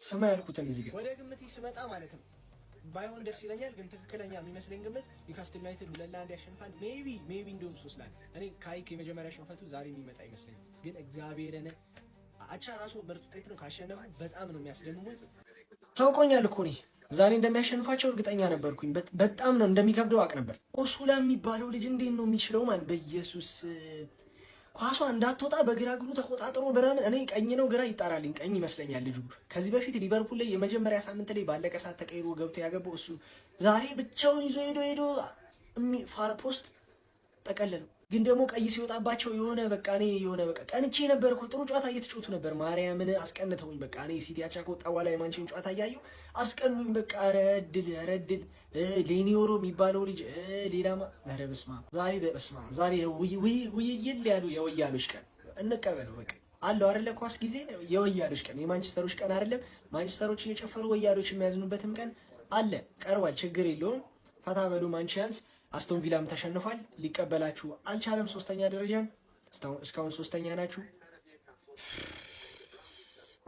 ስማ ያልኩትን እዚህ ጋር ወደ ግምቴ ስመጣ ማለት ነው ባይሆን ደስ ይለኛል፣ ግን ትክክለኛ የሚመስለኝ ግምት ኒውካስትል ዩናይትድ 2-1 ያሸንፋል። ሜቢ እንደውም 3-1 እኔ ካይክ የመጀመሪያ ሽንፈቱ ዛሬ የሚመጣ ይመስለኛል። ግን እግዚአብሔርን አቻ ራሱ ምርጥ ውጤት ነው። ካሸነፉ በጣም ነው የሚያስደምሙት። ታውቆኛል እኮ እኔ ዛሬ እንደሚያሸንፋቸው እርግጠኛ ነበርኩኝ። በጣም ነው እንደሚከብደው አውቅ ነበር። ኦሱላ የሚባለው ልጅ እንዴት ነው የሚችለው? ማለት በኢየሱስ ኳሷ እንዳትወጣ በግራ እግሩ ተቆጣጥሮ ምናምን። እኔ ቀኝ ነው ግራ ይጣራልኝ፣ ቀኝ ይመስለኛል ልጁ። ከዚህ በፊት ሊቨርፑል ላይ የመጀመሪያ ሳምንት ላይ ባለቀ ሰዓት ተቀይሮ ገብቶ ያገባው እሱ ዛሬ ብቻውን ይዞ ሄዶ ፋር ፖስት ጠቀለለው። ግን ደግሞ ቀይ ሲወጣባቸው የሆነ በቃ እኔ የሆነ በቃ ቀንቼ ነበር እኮ ጥሩ ጨዋታ እየተጫወቱ ነበር። ማርያምን አስቀንተውኝ በቃ እኔ ሲቲ አቻ ከወጣ በኋላ የማንቸን ጨዋታ እያየሁ አስቀኑኝ። በቃ ረድል ሌኒዮሮ የሚባለው ልጅ ሌላማ ኧረ በስመ አብ ዛሬ ውይይል ያሉ የወያሎች ቀን እንቀበለው በቃ አለው አይደለ? ኳስ ጊዜ የወያሎች ቀን የማንቸስተሮች ቀን አይደለም። ማንቸስተሮች እየጨፈሩ ወያሎች የሚያዝኑበትም ቀን አለ። ቀርቧል፣ ችግር የለውም። ፈታ በሉ ማንቸንስ አስቶን ቪላም ተሸንፏል፣ ሊቀበላችሁ አልቻለም። ሶስተኛ ደረጃን እስካሁን ሶስተኛ ናችሁ።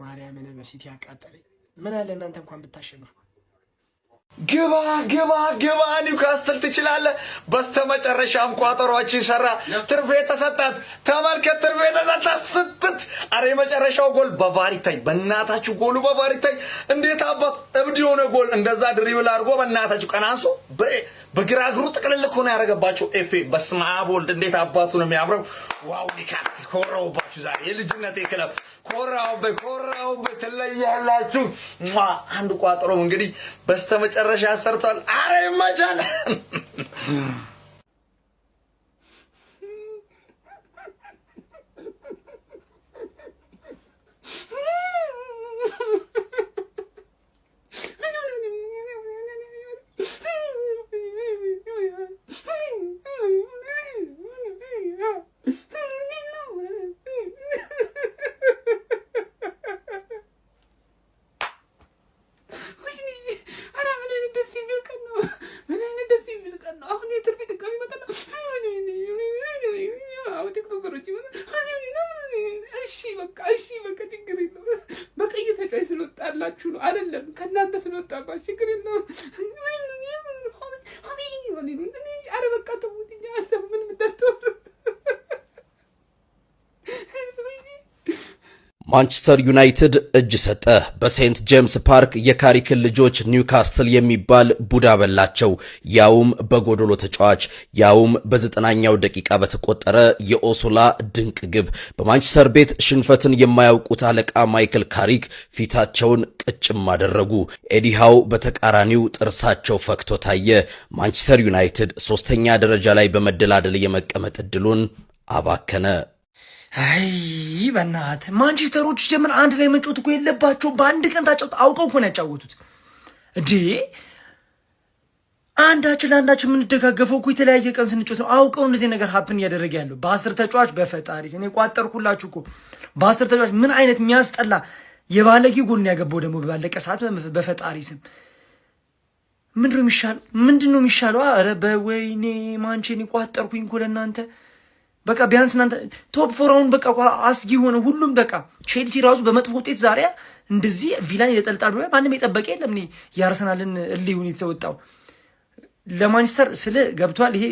ማርያምን በሲቲ ያቃጠለኝ። ምን አለ እናንተ እንኳን ብታሸንፉ። ግባ ኒውካስትል ትችላለህ። በስተመጨረሻም ቋጠሯችን ሰራ። ትርፌ ተሰጣት። ተመልከት፣ ትርፌ ተሰጣት ስትት። አረ የመጨረሻው ጎል በቫር ይታይ። በእናታችሁ ጎሉ በቫር ይታይ። እንዴት አባቱ እብድ የሆነ ጎል እንደዛ ድሪብል አድርጎ በእናታችሁ ቀናንሶ በግራ እግሩ ጥቅልል እኮ ነው ያደረገባቸው። ኤፌ በስመ አብ ወልድ እንዴት አባቱ ነው የሚያምረው። ዋው ኒውካስትል ኮራውባችሁ ዛሬ የልጅነቴ ክለብ ኮራውበት ትለያላችሁ። አንድ ቋጠሮ እንግዲህ በስተመጨረሻ ሰርቷል። አረ ይመቻል። ስለወጣላችሁ ነው አይደለም? ከእናንተ ስለወጣባችሁ ችግር የለውም። ኧረ በቃ ተውት። አንተ ምን ምዳተው ማንቸስተር ዩናይትድ እጅ ሰጠ። በሴንት ጄምስ ፓርክ የካሪክን ልጆች ኒውካስትል የሚባል ቡዳ በላቸው። ያውም በጎዶሎ ተጫዋች፣ ያውም በ90ኛው ደቂቃ በተቆጠረ የኦሱላ ድንቅ ግብ። በማንቸስተር ቤት ሽንፈትን የማያውቁት አለቃ ማይክል ካሪክ ፊታቸውን ቅጭም አደረጉ። ኤዲሃው በተቃራኒው ጥርሳቸው ፈክቶ ታየ። ማንቸስተር ዩናይትድ 3ኛ ደረጃ ላይ በመደላደል የመቀመጥ ዕድሉን አባከነ። አይ በእናት ማንቸስተሮች ጀምር አንድ ላይ መጫወት እኮ የለባቸው። በአንድ ቀን ታጫውት አውቀው እኮ ነው ያጫወቱት እንዴ። አንዳችን ለአንዳችን የምንደጋገፈው እኮ የተለያየ ቀን ስንጫወት ነው። አውቀው እንደዚህ ነገር ሀፕን እያደረገ ያለው በ10 ተጫዋች በፈጣሪ እኔ ቋጠርኩላችሁ እኮ በ10 ተጫዋች ምን አይነት የሚያስጠላ የባለጌ ጎል ነው ያገባው ደግሞ ባለቀ ሰዓት በፈጣሪ ስም። ምንድነው የሚሻለው? አረ በወይኔ ማንቸን ቋጠርኩኝ እኮ ለእናንተ በቃ ቢያንስ እናንተ ቶፕ ፎራውን በቃ አስጊ ሆነ ሁሉም። በቃ ቼልሲ ራሱ በመጥፎ ውጤት ዛሬ እንደዚህ ቪላን ይጠልጣል ብሎ ማንም የጠበቀ የለም። እኔ የአርሰናልን እልህ የተወጣው ለማንቸስተር ስለ ገብቷል። ይሄ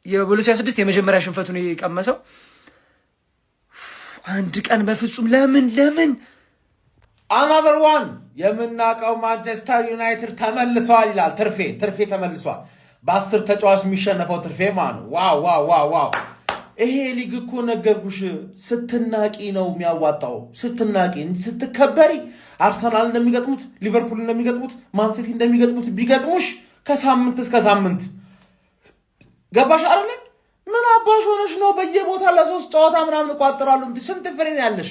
የ2006 የመጀመሪያ ሽንፈቱን የቀመሰው አንድ ቀን በፍጹም ለምን አናዘር ዋን የምናውቀው ማንቸስተር ዩናይትድ ተመልሷል ይላል። ትርፌ ተመልሷል። በ10 ተጫዋች የሚሸነፈው ትርፌ ማን ነው? ዋው ይሄ ሊግ እኮ ነገርኩሽ፣ ስትናቂ ነው የሚያዋጣው። ስትናቂ እንጂ ስትከበሪ አርሰናል እንደሚገጥሙት ሊቨርፑል እንደሚገጥሙት ማንሲቲ እንደሚገጥሙት ቢገጥሙሽ ከሳምንት እስከ ሳምንት ገባሽ አይደል? ምን አባሽ ሆነሽ ነው በየቦታ ለ3 ጨዋታ ምናምን ቋጥራሉ? ስንት ፍሬ ነው ያለሽ?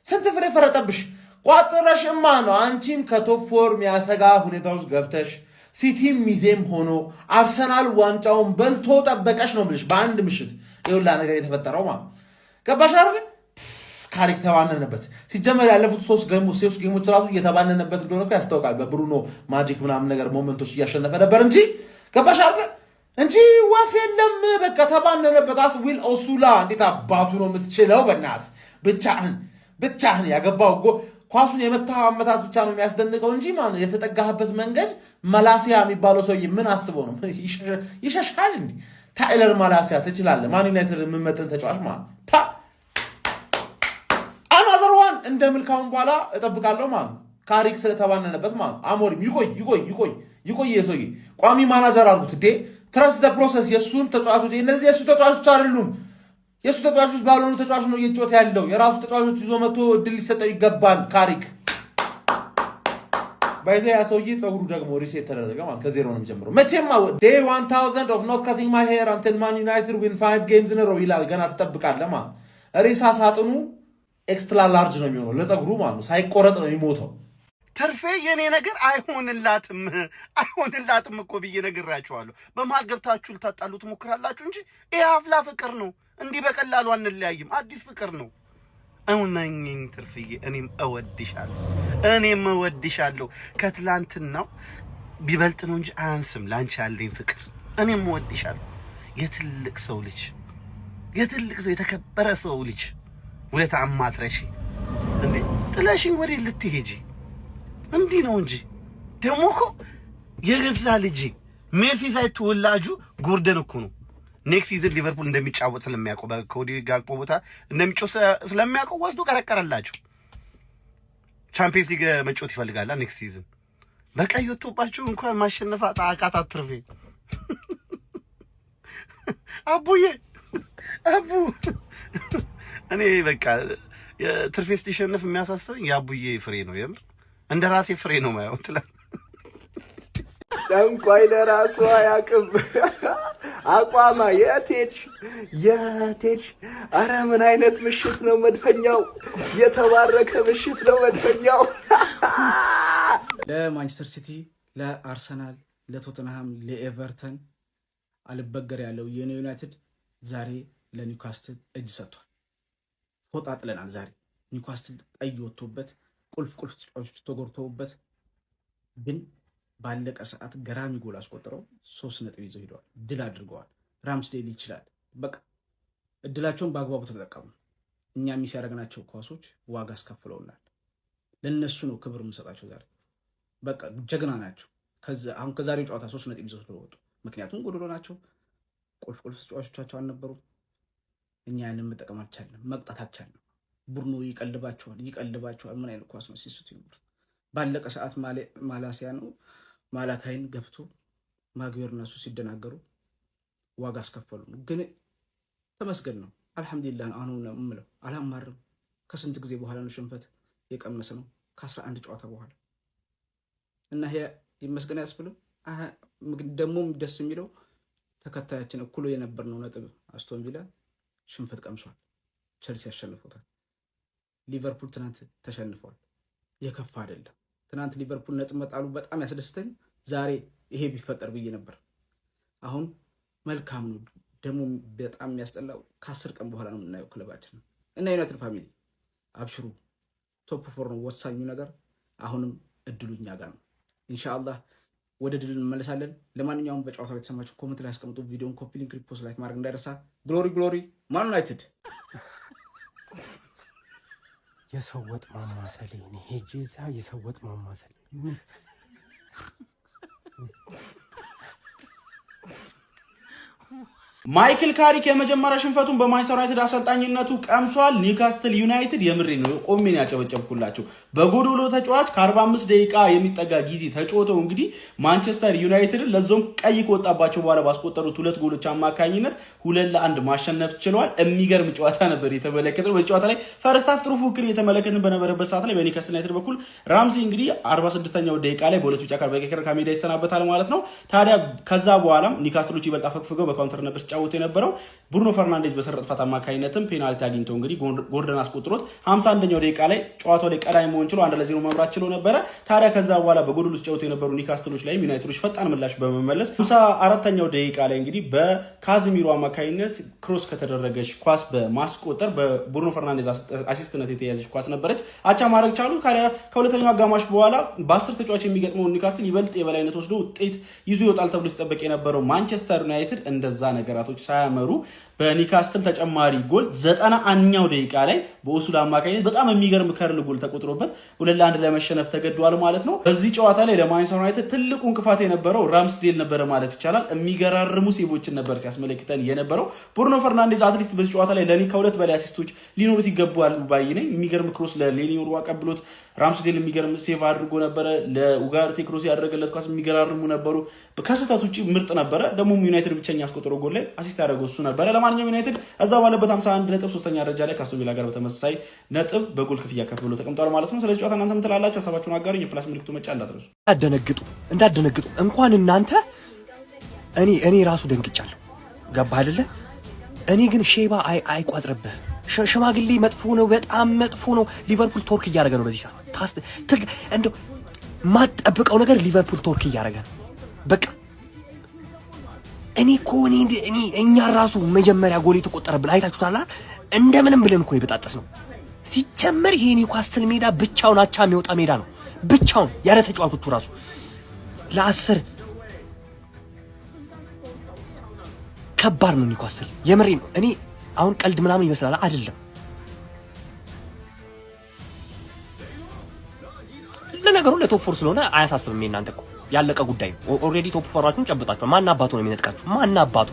ስንት ፍሬ ፈረጠብሽ? ቋጥረሽማ ነው አንቺም ከቶፕ ፎር የሚያሰጋ ሁኔታ ውስጥ ገብተሽ ሲቲም ሚዜም ሆኖ አርሰናል ዋንጫውን በልቶ ጠበቀሽ ነው ብለሽ በአንድ ምሽት ይሁላ ነገር የተፈጠረው ማለት ገባሽ አይደል? ካሪክ ተባነነበት። ሲጀመር ያለፉት 3 ጌሞች ራሱ እየተባነነበት እንደሆነ እኮ ያስታውቃል። በብሩኖ ማጂክ ምናምን ነገር ሞመንቶች እያሸነፈ ነበር እንጂ ገባሽ አይደል? እንጂ ዋፍ የለም። በቃ ተባነነበት። ዊል ኦሱላ እንዴት አባቱ ነው የምትችለው? በእናት ብቻህን ያገባው ኳሱን የመታው አመታት ብቻ ነው የሚያስደንቀው እንጂ ማለት የተጠጋህበት መንገድ ማላሲያ የሚባለው ሰውዬ ምን አስበው ነው ይሸሻል እንዴ? ታይለር ማላሲያ ትችላለህ። ማን ዩናይትድ የምመጥን ተጫዋች ማለት ታ አናዘር ዋን እንደ ምልካውን በኋላ እጠብቃለሁ ማለት ካሪክ ስለተባነነበት ማለት አሞሪም ይቆይ የሰውዬ ቋሚ ማናጀር አድርጉት እንዴ። ትረስት ዘ ፕሮሰስ የሱን ተጫዋቾች እነዚህ የሱ ተጫዋቾች አይደሉም። የሱ ተጫዋቾች ባልሆኑ ተጫዋች ነው እየጮተ ያለው። የራሱ ተጫዋቾች ይዞ መጥቶ እድል ሊሰጠው ይገባል። ካሪክ ባይዘያ ሰውዬ ጸጉሩ ደግሞ ሪሴት ተደረገ ማለት ከዜሮ ነው የሚጀምረው። መቼም day 1000 of not cutting my hair until Man United win 5 games in a row ይላል። ገና ትጠብቃለህ ማለት ሬሳ ሳጥኑ ኤክስትራ ላርጅ ነው የሚሆነው ለጸጉሩ ማለት ሳይቆረጥ ነው የሚሞተው። ትርፌ የኔ ነገር አይሆንላትም እኮ ብዬ ነግራችኋለሁ። በመሃል ገብታችሁ ልታጣሉ ትሞክራላችሁ እንጂ ይሄ አፍላ ፍቅር ነው። እንዲህ በቀላሉ አንለያይም። አዲስ ፍቅር ነው። እውነኝኝ ትርፍዬ፣ እኔም እወድሻለሁ። ከትላንትናው ቢበልጥ ነው እንጂ አያንስም ላንቺ ያለኝ ፍቅር። እኔም እወድሻለሁ። የትልቅ ሰው የተከበረ ሰው ልጅ ውለታ አማትረሺ እንዴ ጥለሽኝ ወዴት ልትሄጂ? እንዲህ ነው እንጂ ደግሞ እኮ የገዛ ልጅ ሜሲ ሳይተወላጁ ጎርደን እኮ ነው ኔክስት ሲዝን ሊቨርፑል እንደሚጫወት ስለሚያውቀው በኮዲ ጋክፖ ቦታ እንደሚጫወት ስለሚያውቀው ወስዶ ቀረቀረላችሁ። ቻምፒየንስ ሊግ መጫወት ይፈልጋል ኔክስት ሲዝን። በቀይ ወጥቶባችሁ እንኳን ማሸነፍ አቃታት ትርፌ። አቡ እኔ በቃ ትርፌ ስትሸነፍ የሚያሳስበኝ የአቡዬ ፍሬ ነው። የምር እንደ ራሴ ፍሬ ነው ማየው ትላል። ጠንቋይ ለራሱ አያውቅም። አቋማ የቴች አረ ምን አይነት ምሽት ነው መድፈኛው! የተባረከ ምሽት ነው መድፈኛው። ለማንቸስተር ሲቲ፣ ለአርሰናል፣ ለቶተንሃም፣ ለኤቨርተን አልበገር ያለው የኔ ዩናይትድ ዛሬ ለኒውካስትል እጅ ሰጥቷል። ፎጣ ጥለናል። ዛሬ ኒውካስትል ቀይ ወጥቶበት ቁልፍ ተጫዋቾች ተጎርተውበት ግን ባለቀ ሰዓት ገራሚ ጎል አስቆጥረው 3 ነጥብ ይዘው ሄደዋል። ድል አድርገዋል። ራምስዴል ይችላል። በቃ እድላቸውን በአግባቡ ተጠቀሙ። እኛ ሚስ ያደረግናቸው ኳሶች ዋጋ አስከፍለውናል። ለነሱ ነው ክብር የምንሰጣቸው። ዛሬ በቃ ጀግና ናቸው። አሁን ከዛሬው ጨዋታ 3 ነጥብ ይዘው ስለወጡ ምክንያቱም ጎዶሎ ናቸው። ቁልፍ ተጫዋቾቻቸው አልነበሩም። እኛ ያንን መጠቀም አልቻልንም፣ መቅጣት አልቻልንም። ቡድኑ ይቀልባቸዋል። ምን አይነት ኳስ ነው ሲሱት ይኖር። ባለቀ ሰዓት ማላሲያ ነው ማላታይን ገብቶ ማግበር እነሱ ሲደናገሩ ዋጋ አስከፈሉ። ግን ተመስገን ነው አልহামዱሊላህ። አሁን ነው የምለው አላማርም። ከስንት ጊዜ በኋላ ነው ሽንፈት የቀመሰ ነው ከ11 ጨዋታ በኋላ እና ይሄ ይመስገን ያስብለው። ደግሞ ደስ የሚለው ተከታያችን እኩል የነበርነው ነጥብ አስቶን ቪላ ሽንፈት ቀምሷል። ቸልሲ ያሸንፎታል። ሊቨርፑል ትናንት ተሸንፏል። የከፋ አይደለም። ትናንት ሊቨርፑል ነጥብ መጣሉ በጣም ያስደስተኝ። ዛሬ ይሄ ቢፈጠር ብዬ ነበር። አሁን መልካም ነው። ደግሞ በጣም የሚያስጠላው ከ10 ቀን በኋላ ነው የምናየው ክለባችን እና ዩናይትድ ፋሚሊ አብሽሩ። ቶፕ 4 ነው ወሳኙ ነገር። አሁንም እድሉ እኛ ጋር ነው። ኢንሻአላህ ወደ ድል እንመለሳለን። ለማንኛውም በጨዋታው የተሰማችሁ ኮሜንት ላይ አስቀምጡ። ቪዲዮን ኮፒ ሊንክ፣ ሪፖስት፣ ላይክ ማድረግ እንዳይረሳ። ግሎሪ ማን ዩናይትድ። የሰው ወጥ ማማሰል ነው። ሄጄ እዛ የሰው ወጥ ማማሰል ማይክል ካሪክ የመጀመሪያ ሽንፈቱን በማንቸስተር ዩናይትድ አሰልጣኝነቱ ቀምሷል። ኒውካስትል ዩናይትድ የምሬ ነው ቆሜን ያጨበጨብኩላችሁ በጎዶሎ ተጫዋች ከ45 ደቂቃ የሚጠጋ ጊዜ ተጫውተው እንግዲህ ማንቸስተር ዩናይትድ ለዞም ቀይ ከወጣባቸው በኋላ ባስቆጠሩት 2 ጎሎች አማካኝነት 2-1 ማሸነፍ ችለዋል። የሚገርም ጨዋታ ነበር የተመለከተው። በዚህ ጨዋታ ላይ ፈርስት ሃፍ ጥሩ ፉክክር የተመለከትን በነበረበት ሰዓት ላይ በኒውካስትል ዩናይትድ በኩል ራምዚ እንግዲህ 46ኛው ደቂቃ ላይ በሁለት ቢጫ ካርድ በቀይ ከሜዳ ይሰናበታል ማለት ነው። ታዲያ ከዛ በኋላም ኒውካስትሎች ይበልጥ አፈግፍገው በካውንተር ነበር ጫወቱ የነበረው። ብሩኖ ፈርናንዴዝ በሰረጥ ጥፋት አማካኝነትም ፔናልቲ አግኝቶ እንግዲህ ጎርደን አስቆጥሮት 51ኛው ደቂቃ ላይ ጨዋታው ላይ ቀዳሚ መሆን ችሎ 1-0 መምራት ችሎ ነበረ። ታዲያ ከዛ በኋላ በጎዶሎ ጫወቱ የነበሩ ኒውካስትሎች ላይ ዩናይትዶች ፈጣን ምላሽ በመመለስ 54ኛው ደቂቃ ላይ እንግዲህ በካዝሚሮ አማካኝነት ክሮስ ከተደረገች ኳስ በማስቆጠር በብሩኖ ፈርናንዴዝ አሲስትነት የተያዘች ኳስ ነበረች አቻ ማድረግ ቻሉ። ከሁለተኛው አጋማሽ በኋላ በ10 ተጫዋች የሚገጥመው ኒውካስትል ይበልጥ የበላይነት ወስዶ ውጤት ይዞ ይወጣል ተብሎ ሲጠበቅ የነበረው ማንቸስተር ዩናይትድ እንደዛ ነገራቶች ሳያመሩ በኒካስትል ተጨማሪ ጎል 91ኛው ደቂቃ ላይ በኦሱላ አማካኝነት በጣም የሚገርም ከርል ጎል ተቆጥሮበት 2-1 ለመሸነፍ ተገዷል ማለት ነው። በዚህ ጨዋታ ላይ ለማንቸስተር ዩናይትድ ትልቁ እንቅፋት የነበረው ራምስዴል ነበረ ማለት ይቻላል። የሚገራርሙ ሴቮችን ነበር ሲያስመለክተን የነበረው። ብሩኖ ፈርናንዴዝ አትሊስት በዚህ ጨዋታ ላይ ለኔ ከሁለት በላይ አሲስቶች ሊኖሩት ይገባዋል ባይ ነኝ። የሚገርም ክሮስ ለሌኒዮሩ አቀብሎት ራምስዴል የሚገርም ሴቭ አድርጎ ነበረ። ለኡጋርቴ ክሮስ ያደረገለት ኳስ የሚገራርሙ ነበሩ። ከስህተት ውጪ ምርጥ ነበረ። ደግሞ ዩናይትድ ብቸኛ ያስቆጠረው ጎል ላይ አሲስት ያደረገው እሱ ነበረ። ለማንኛውም ዩናይትድ እዛ ባለበት 51 ነጥብ 3ኛ ደረጃ ላይ ከአስቶን ቪላ ጋር በተመሳሳይ ነጥብ በጎል ክፍያ ከፍ ብሎ ተቀምጧል ማለት ነው። ስለዚህ ጨዋታ እናንተ ምን ትላላችሁ? ሀሳባችሁን አጋሩኝ። የፕላስ ምልክቱ መጫን እንዳትረሱ። እንዳደነግጡ እንኳን እናንተ እኔ ራሱ ደንግጫለሁ። ገባ አይደለ? እኔ ግን ሼባ አይቋጥርብህ። ሽማግሌ መጥፎ ነው፣ በጣም መጥፎ ነው። ሊቨርፑል ቶርክ እያደረገ ነው በዚህ ሰዓት። እንደው ማጠብቀው ነገር ሊቨርፑል ቶርክ እያደረገ ነው። በቃ እኛ ራሱ መጀመሪያ ጎል የተቆጠረብን አይታችሁታል። እንደምንም ብለን እኮ የበጣጠስ ነው። ሲጀመር ይሄ ኒውካስትል ሜዳ ብቻውን አቻ የሚወጣ ሜዳ ነው። ብቻውን ያለ ተጫዋቾቹ ራሱ ለ10 ከባድ ነው ኒውካስትል። የምሬ ነው። እኔ አሁን ቀልድ ምናምን ይመስላል አይደለም። ለነገሩ ለቶፕ ፎር ስለሆነ አያሳስብም። እናንተ እኮ ያለቀ ጉዳይ ኦልሬዲ ቶፕ ፎራችሁን ጨብጣችኋል። ማን አባቱ ነው የሚነጥቃችሁ? ማን አባቱ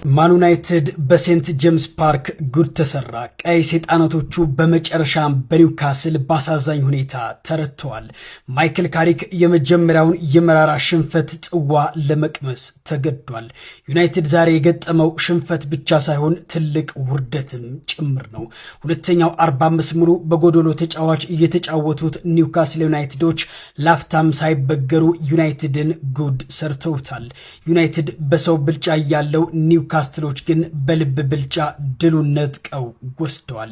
ማን ዩናይትድ በሴንት ጄምስ ፓርክ ጉድ ተሰራ። ቀይ ሰይጣናቶቹ በመጨረሻም በኒውካስል ባሳዛኝ ሁኔታ ተረትተዋል። ማይክል ካሪክ የመጀመሪያውን የመራራ ሽንፈት ጽዋ ለመቅመስ ተገዷል። ዩናይትድ ዛሬ የገጠመው ሽንፈት ብቻ ሳይሆን ትልቅ ውርደትም ጭምር ነው። ሁለተኛው 45 ሙሉ በጎዶሎ ተጫዋች እየተጫወቱት ኒውካስል ዩናይትዶች ላፍታም ሳይበገሩ ዩናይትድን ጉድ ሰርተውታል። ዩናይትድ በሰው ብልጫ ያለው ኒውካስትሎች ግን በልብ ብልጫ ድሉን ነጥቀው ወስደዋል።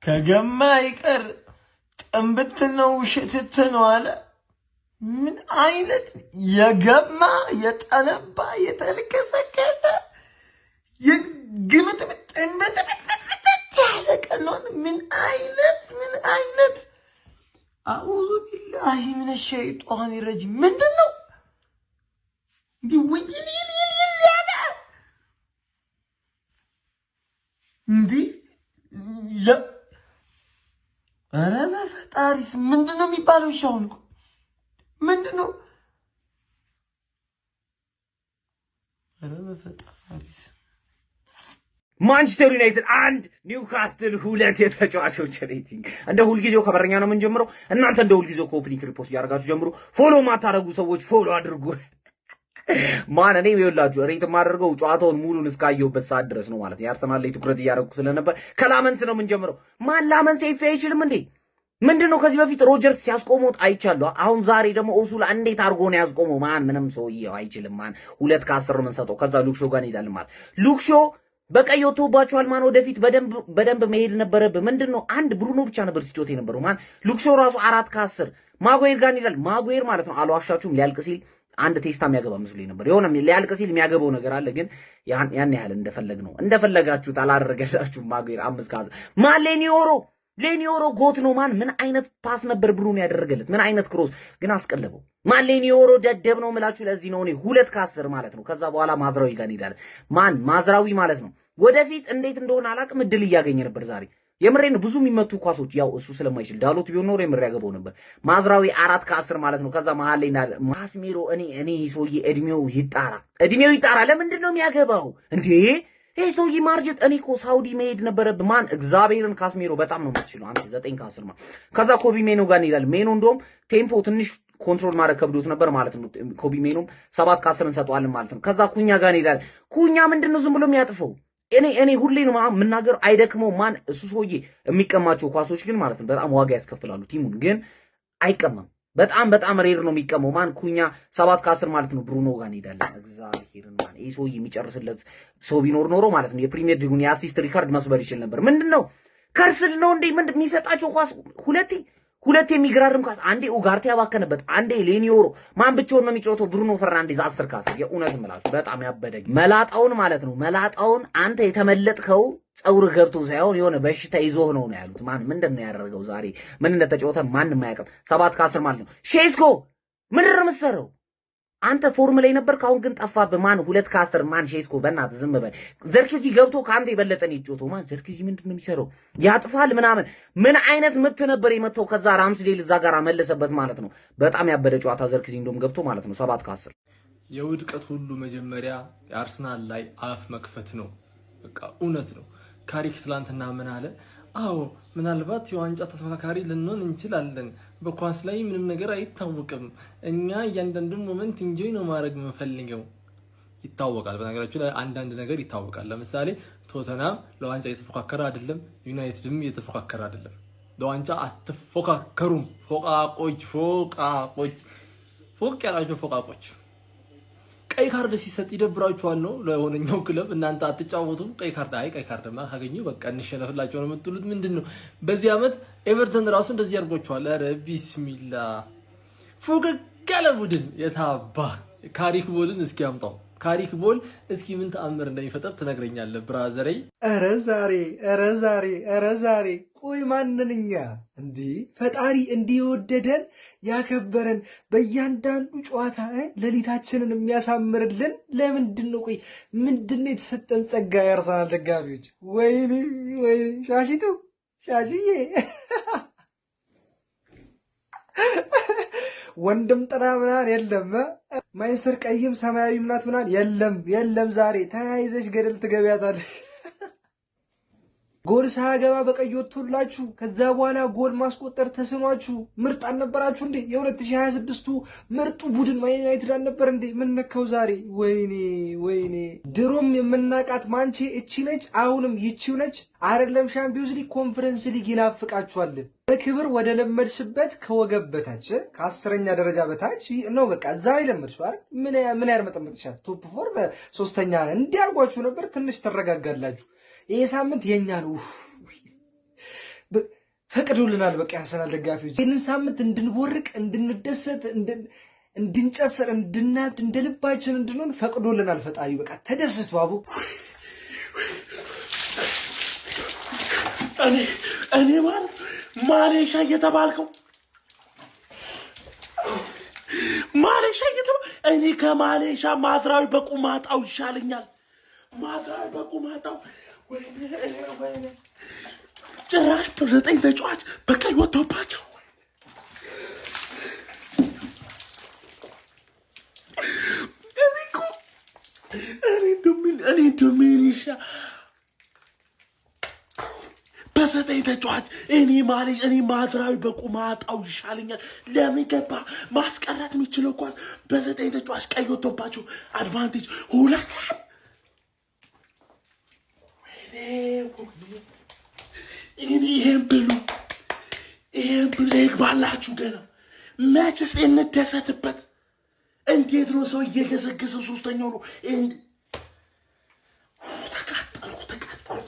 ከገማ ይቀር ጥንብት ነው ውሽትት ነው አለ። ምን አይነት የገማ የጠነባ የተልከሰከሰ የግምት ጥንብት ያለቀሎን ምን አይነት አዑዙ ቢላሂ ሚነ ሸይጣን ረጂም ምንድን ነው ዲውይል እንዲህ ኧረ በፈጣሪስ ምንድን ነው የሚባለው? ሻውን ምንድን ነው? ኧረ በፈጣሪስ ማንቸስተር ዩናይትድ 1 ኒውካስትል 2 የተጫዋቾች ሬቲንግ። እንደ ሁልጊዜው ከበረኛ ነው የምንጀምረው። እናንተ እንደ ሁልጊዜው ኮፕኒክ ሪፖርት እያደረጋችሁ ጀምሩ። ፎሎ ማታረጉ ሰዎች ፎሎ አድርጉ። ማን እኔ ይኸውላችሁ ሬት የማደርገው ጨዋታውን ሙሉን እስካየሁበት ሰዓት ድረስ ነው ማለት ነው። የአርሰናል ላይ ትኩረት እያደረኩ ስለነበር ከላመንስ ነው የምንጀምረው። ማን ላመንስ አይችልም እንዴ? ምንድነው ከዚህ በፊት ሮጀርስ ሲያስቆመው አይቻለሁ። አሁን ዛሬ ደግሞ ኦሱላ እንዴት አድርጎ ነው ያስቆመው? ማን ምንም ሰውዬው አይችልም። ማን 2 ከ10 ምን ሰጠው። ከዛ ሉክሾ ጋር እንሄዳለን ማለት ሉክሾ በቀይ ወጥቶባቸዋል። ማን ወደፊት በደንብ መሄድ ነበረብህ። ምንድነው አንድ ብሩኖ ብቻ ነበር ሲጮት የነበረው። ማን ሉክሾ ራሱ 4 ከ10 ማጉዌር ጋር እንሄዳለን። ማጉዌር ማለት ነው አልዋሻችሁም ሊያልቅ ሲል አንድ ቴስታ የሚያገባ መስሎኝ ነበር። የሆነ ሊያልቅ ሲል የሚያገባው ነገር አለ፣ ግን ያን ያህል እንደፈለጋችሁት አላደረገላችሁም። ማጉዌር 5 ከ10 ማን ሌኒዮሮ ጎት ነው። ማን ምን አይነት ፓስ ነበር ብሩኖ ያደረገለት? ምን አይነት ክሮስ ግን አስቀለበው። ማን ሌኒዮሮ ደደብ ነው የምላችሁ ለዚህ ነው። እኔ 2 ከ10 ማለት ነው። ከዛ በኋላ ማዝራዊ ጋር እንሄዳለን። ማን ማዝራዊ ማለት ነው ወደፊት እንዴት እንደሆነ አላቅም እድል እያገኘ ነበር ዛሬ። የምሬን ብዙ የሚመቱ ኳሶች ያው እሱ ስለማይችል ዳሎት ቢሆን ኖሮ የምሬ ያገባው ነበር። ማዝራዊ 4 ከ10 ማለት ነው። ከዛ መሃል ላይ ካስሜሮ እኔ ሰውዬ እድሜው ይጣራ። ለምንድን ነው የሚያገባው እንዴ? ይሄ ሰውዬ ማርጀት። እኔ እኮ ሳውዲ መሄድ ነበረብህ። ማን እግዚአብሔርን ካስሜሮ በጣም ነው የምትችለው አንተ 9 ከ10 ማለት። ከዛ ኮቢ ሜኖ ጋር እንሄዳለን። ሜኖ እንደውም ቴምፖ ትንሽ ኮንትሮል ማድረግ ከብዶት ነበር ማለት ነው። ኮቢ ሜኖም 7 ከ10 እንሰጠዋለን ማለት ነው። ከዛ ኩኛ ጋር እንሄዳለን። ኩኛ ምንድነው ዝም ብሎ የሚያጥፈው? እኔ ሁሌ ነው የምናገረው፣ አይደክመው። ማን እሱ ሰውዬ የሚቀማቸው ኳሶች ግን ማለት ነው በጣም ዋጋ ያስከፍላሉ። ቲሙን ግን አይቀማም። በጣም ሬር ነው የሚቀመው። ማን ኩኛ 7 ከ10 ማለት ነው። ብሩኖ ጋር እንሄዳለን። እግዚአብሔርን ማን ይሄ ሰውዬ የሚጨርስለት ሰው ቢኖር ኖሮ ማለት ነው የፕሪሚየር ሊጉን የአሲስት ሪካርድ መስበር ይችል ነበር። ምንድነው ከርስል ነው እንዴ? ምንድን የሚሰጣቸው ኳስ ሁለቴ የሚገራርም ኳስ። አንዴ ኡጋርቴ ያባከነበት፣ አንዴ ሌኒዮሮ። ማን ብቻውን ነው የሚጫወተው? ብሩኖ ፈርናንዴዝ 10 ከ10። የእውነት ምላችሁ በጣም ያበደኝ መላጣውን ማለት ነው። መላጣውን አንተ የተመለጥከው ጸውር ገብቶ ሳይሆን የሆነ በሽታ ይዞህ ነው ያሉት። ማን ምንድን ነው ያደረገው ዛሬ? ምን እንደተጫወተ ማንም አያውቅም። 7 ከ10 ማለት ነው። ሼስኮ ምንድን ነው የምትሰራው? አንተ ፎርም ላይ ነበር ካሁን ግን ጠፋብህ ማን ሁለት ካስተር ማን ሼስኮ በእናትህ ዝም በል ዘርክዚ ገብቶ ካንተ የበለጠን ይጮተው ማን ዘርክዚ ምንድነው የሚሰራው ያጥፋል ምናምን ምን አይነት ምት ነበር የመተው ከዛ ራምስዴል እዛ ጋር መለሰበት ማለት ነው በጣም ያበደ ጨዋታ ዘርክዚ እንደውም ገብቶ ማለት ነው 7 ከ10 የውድቀት ሁሉ መጀመሪያ የአርሰናል ላይ አፍ መክፈት ነው በቃ እውነት ነው ካሪክ ትላንትና ምን አለ አዎ ምናልባት የዋንጫ ተፎካካሪ ልንሆን እንችላለን በኳስ ላይ ምንም ነገር አይታወቅም እኛ እያንዳንዱን ሞመንት ኢንጆይ ነው ማድረግ የምንፈልገው ይታወቃል በነገራችሁ ላይ አንዳንድ ነገር ይታወቃል ለምሳሌ ቶተናም ለዋንጫ እየተፎካከረ አይደለም ዩናይትድም እየተፎካከረ አይደለም ለዋንጫ አትፎካከሩም ፎቃቆች ፎቅ ያላችሁ ፎቃቆች ቀይ ካርድ ሲሰጥ ይደብራችኋል ነው ለሆነኛው ክለብ እናንተ አትጫወቱም ቀይ ካርድማ ካገኙ በቃ እንሸነፍላችሁ ነው የምትሉት ምንድነው በዚህ አመት ኤቨርተን ራሱ እንደዚህ ያርጓችኋል አረ ቢስሚላ ፉገጋለ ቡድን የታባ ካሪክ ቦልን እስኪ አምጣው ካሪክ ቦል እስኪ ምን ተአምር እንደሚፈጠር ትነግረኛለህ ብራዘሬ ኧረ ዛሬ ቆይ ማንንኛ እንዴ ፈጣሪ እንዲወደደን ያከበረን በእያንዳንዱ ጨዋታ ለሊታችንን የሚያሳምርልን ለምንድነው ቆይ ምንድነው የተሰጠን ጸጋ ያርሰናል ደጋፊዎች ወይኔ ሻሽዬ ወንድም ጥላ ምናን የለም ማይስተር ቀይም ሰማያዊ ምናት ምናን የለም ዛሬ ተያይዘሽ ገደል ትገቢያታለሽ ጎል ሳያገባ በቀይ ወጥቶላችሁ ከዛ በኋላ ጎል ማስቆጠር ተስኗችሁ ምርጥ አልነበራችሁ እንዴ የ2026ቱ ምርጡ ቡድን ማን ዩናይትድ አልነበር እንዴ ምን ነካው ዛሬ ወይኔ ድሮም የምናቃት ማንቼ እቺ ነች አሁንም ይቺው ነች አይደለም ሻምፒዮንስ ሊግ ኮንፈረንስ ሊግ ይናፍቃችኋል በክብር ወደ ለመድሽበት ከወገብ በታች ከ10ኛ ደረጃ በታች ነው በቃ እዛ ላይ ለመድሽው አይደል ምን ያርመጠመጥሻል ቶፕ 4 በ3ኛ እንዲያርጓችሁ ነበር ትንሽ ተረጋጋላችሁ ይሄ ሳምንት የኛ ነው ፈቅዶልናል በቃ ያሰናል ደጋፊዎች ይሄን ሳምንት እንድንቦርቅ እንድንደሰት እንድንጨፍር እንድናብድ እንደልባችን እንድንሆን ፈቅዶልናል ፈጣሪ በቃ ተደስቱ አቡ እኔ ማለት ማሌሻ እየተባልከው እኔ ከማሌሻ ማዝራዊ በቁማጣው ይሻለኛል ማዝራዊ በቁማጣው ወይኔ ጭራሽ በ9 ተጫዋች በቀይ ወጥቶባቸው እኔ ዶሚኒሻ በ9 ተጫዋች እኔ ማዝራዊ በቁማጣው ይሻለኛል ለምን ገባ ማስቀረት የሚችለው ኳስ በ9 ተጫዋች ቀይ ወጥቶባቸው አድቫንቴጅ ሁለት ይሄን ብሉ ይግባላችሁ ገና መችስ እንደሰትበት እንዴት ነው ሰው እየገሰገሰ ሶስተኛው ነው ተቃጠልኩ